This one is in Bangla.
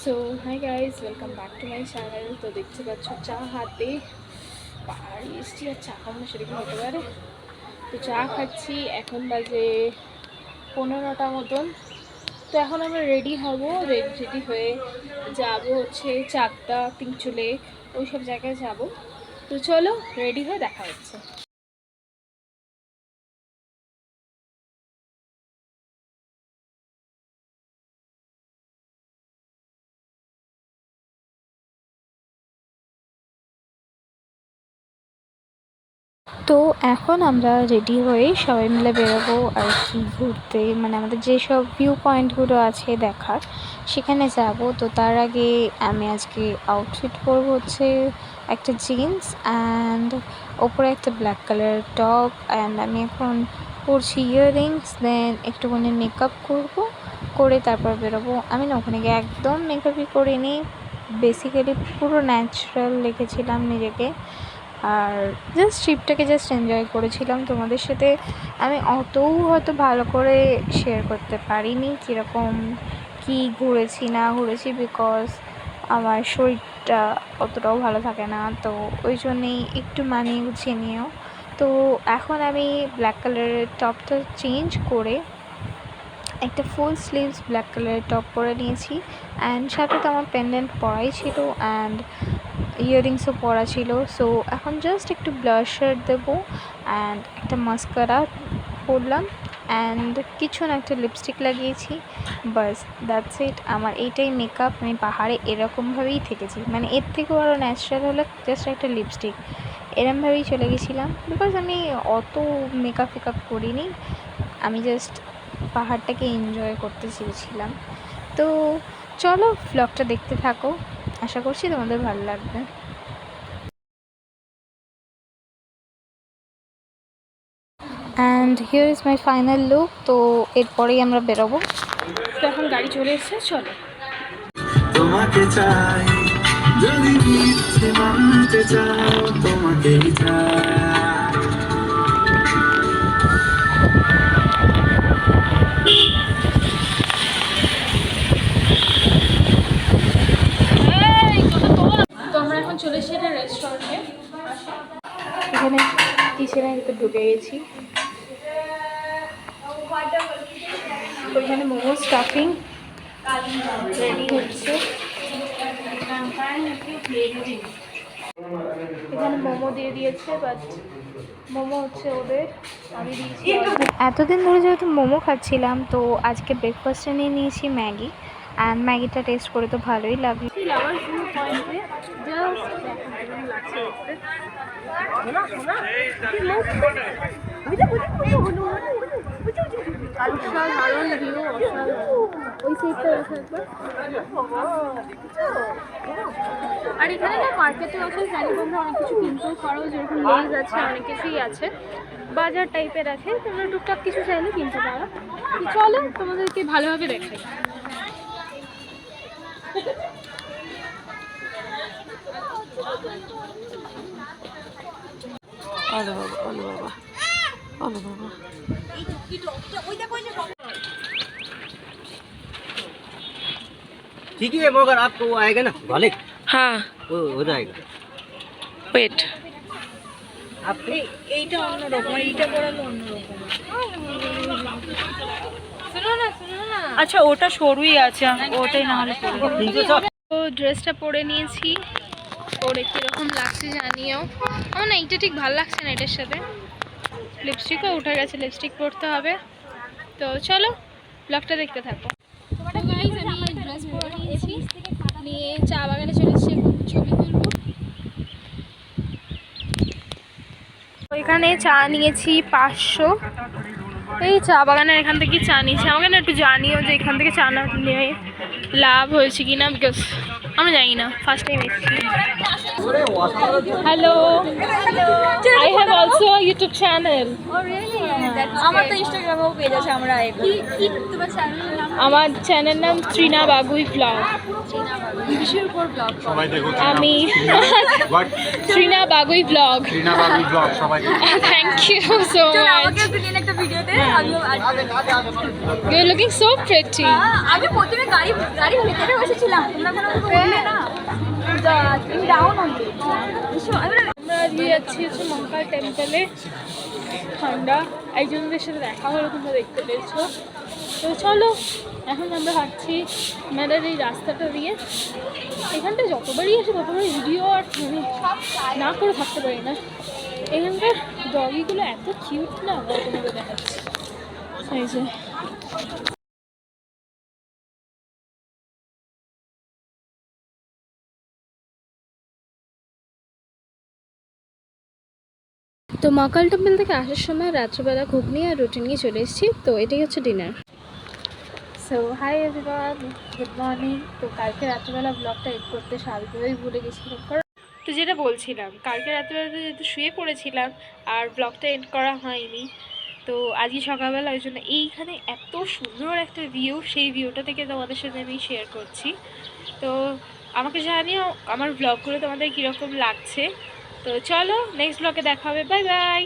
So hi guys, welcome back to my channel. তো দেখতে পাচ্ছ চা হাতে পাহাড়ি এসছি, আর চা খাবো না সেটা কি হতে পারে। তো চা খাচ্ছি, এখন বাজে 15টা মতন। তো এখন আমরা রেডি হব, রেডি হয়ে যাব হচ্ছে চাকদা, তিনচু লেক, ওই সব জায়গায় যাব। তো চলো রেডি হয়ে দেখা হচ্ছে। তো এখন আমরা রেডি হয়ে সবাই মিলে বেরোবো আর কি ঘুরতে, মানে আমাদের যেসব ভিউ পয়েন্টগুলো আছে দেখার, সেখানে যাব। তো তার আগে আমি আজকে আউটফিট পরবো হচ্ছে একটা জিন্স অ্যান্ড ওপরে একটা ব্ল্যাক কালারের টপ, অ্যান্ড আমি এখন পরছি ইয়াররিংস, দেন একটুখানি মেকআপ করে তারপর বেরোবো। আমি না ওখানে গিয়ে একদম মেকআপই করিনি, বেসিক্যালি পুরো ন্যাচারাল রেখেছিলাম নিজেকে, আর ট্রিপটাকে এনজয় করেছিলাম। তোমাদের সাথে আমি অতও হয়তো ভালো করে শেয়ার করতে পারিনি কীরকম কী ঘুরেছি না ঘুরেছি, বিকজ আমার শরীরটা অতটাও ভালো থাকে না, তো ওই জন্যেই একটু মানিয়ে গুছিয়ে নিও। তো এখন আমি ব্ল্যাক কালারের টপটা চেঞ্জ করে একটা ফুল স্লিভস ব্ল্যাক কালারের টপ পরে নিয়েছি, অ্যান্ড সাথে তো আমার পেন্ডেন্ট পরাই ছিল অ্যান্ড ইয়াররিংসও পরা ছিল। সো এখন জাস্ট একটু ব্লাশার দেবো অ্যান্ড একটা মাস্কারা পরলাম, অ্যান্ড কিছু না একটা লিপস্টিক লাগিয়েছি, বাস দ্যাটস ইট। আমার এইটাই মেকআপ। আমি পাহাড়ে এরকমভাবেই থেকেছি, মানে এর থেকেও আরও ন্যাচারাল হলে জাস্ট একটা লিপস্টিক, এরমভাবেই চলে গেছিলাম, বিকজ আমি অত মেকআপ করিনি, আমি জাস্ট পাহাড়টাকে এনজয় করতে চেয়েছিলাম। তো চলো ব্লগটা দেখতে থাকো, আশা করছি তোমাদের ভালো লাগবে। And here is my final look. তো এরপরেই আমরা বেরোবো। তো এখন গাড়ি চলে এসেছে, চলো। তোমাকে চাই, যদি মিথ্যে মানতে চাও তোমাকেই চাই। তো আমরা এখন চলে এসেছি একটা রেস্টুরেন্টে, এখানে কিচেনের ভিতরে ঢুকে গেছি। ওইখানে মোমো স্টাফিং রেডি হচ্ছে, এখানে মোমো দিয়ে দিয়েছে, বাট মোমো হচ্ছে ওদের, আমি দিয়েছি। এতদিন ধরে যেহেতু মোমো খাচ্ছিলাম, তো আজকে ব্রেকফাস্টে নিয়ে নিয়েছি ম্যাগি, অ্যান্ড ম্যাগিটা টেস্ট করে তো ভালোই লাগলো। অসাধারণ ভিউ, ওই সাইডটা আর এখানে না মার্কেটে আছে, জানি তোমরা অনেক কিছু কিনতেও পারো, যেরকম লেজ আছে, অনেক কিছুই আছে, বাজার টাইপের আছে, তোমরা টুকটাক কিছু চাইলে কিনতে পারো। চলো তোমাদেরকে ভালোভাবে দেখাই। ठीक ही है, मगर आपको वो आएगा ना वालेट, हाँ वो हो जाएगा। वेट এইটা অন্যরকম, এইটা পড়ালো অন্যরকম। আচ্ছা ওটা সরুই আছে, ওটাই না হলে ठीक है सर। তো ড্রেসটা পরে নিয়েছি, ওর কীরকম লাগছে জানিও। আমার না এইটা ঠিক ভালো লাগছে না এটার সাথে, লিপস্টিকও উঠে গেছে, লিপস্টিক পরতে হবে। তো চলো ব্লগটা দেখতে থাকো। তো গাইস, আমি ড্রেস পরে নিয়েছি, নিয়ে চা বাগানে চলে এসেছি, ছবি তুলবো। এখানে চা নিয়েছি 500, এই চা বাগানের এখান থেকে চা নিয়েছি। আমাকে না একটু জানিও যে এখান থেকে চা না নিয়ে লাভ হয়েছে কিনা, বিকজ আমি জানি না, ফার্স্ট টাইম এসেছি। Hello, I have also YouTube channel. আমার তো ইনস্টাগ্রামেও পেজ আছে, আমরা কি কি তোমার চ্যানেলের নাম? আমার চ্যানেল নাম ত্রিনা বাগুই ব্লগ। কিসের উপর ব্লগ? সবাই দেখুন আমি হোয়াট ত্রিনা বাগুই ব্লগ। রিনা বাবি ব্লগ সবাই থ্যাংক ইউ সো চল মাচ। আমাকে একটু নিন একটা ভিডিওতে। আমিও you are looking so pretty. আমি প্রথমে গাড়ি ভিতরে বসেছিলাম, তোমরা কেন আমাকে বললে না? তুমি ডাউন অনলি। আমরা দিয়ে যাচ্ছি হচ্ছে মহাকাল টেম্পলে। ঠান্ডা, একজনদের সাথে দেখা হলো, তোমরা দেখতে পেয়েছো। তো চলো এখন আমরা হাঁটছি মেলার এই রাস্তাটা দিয়ে। এখানটা যতবারই আসে ততবারই ভিডিও আর মানে না করে থাকতে পারি না। এখানকার ডগিগুলো এত কিউট না, তোমাকে দেখাচ্ছি। এই যে তো মহাকাল টেম্পল থেকে আসার সময় রাত্রিবেলা ঘুগনি আর রুটি নিয়ে চলে এসেছি। তো এটাই হচ্ছে dinner. So hi everyone, good morning. তো কালকে রাত্রিবেলা ব্লগটা এডিট করতে স্বাভাবিকভাবেই ভুলে গেছিলাম। তো যেটা বলছিলাম, কালকে রাত্রিবেলাতে যেহেতু শুয়ে পড়েছিলাম আর ব্লগটা এন্ড করা হয়নি, তো আজকে সকালবেলা ওই জন্য এইখানে এত সুন্দর একটা ভিউ, সেই ভিউটা থেকে তোমাদের সাথে আমি শেয়ার করছি। তো আমাকে জানিও আমার ব্লগগুলো তোমাদের কীরকম লাগছে। তো চলো নেক্সট ব্লগে দেখা হবে, বাই বাই।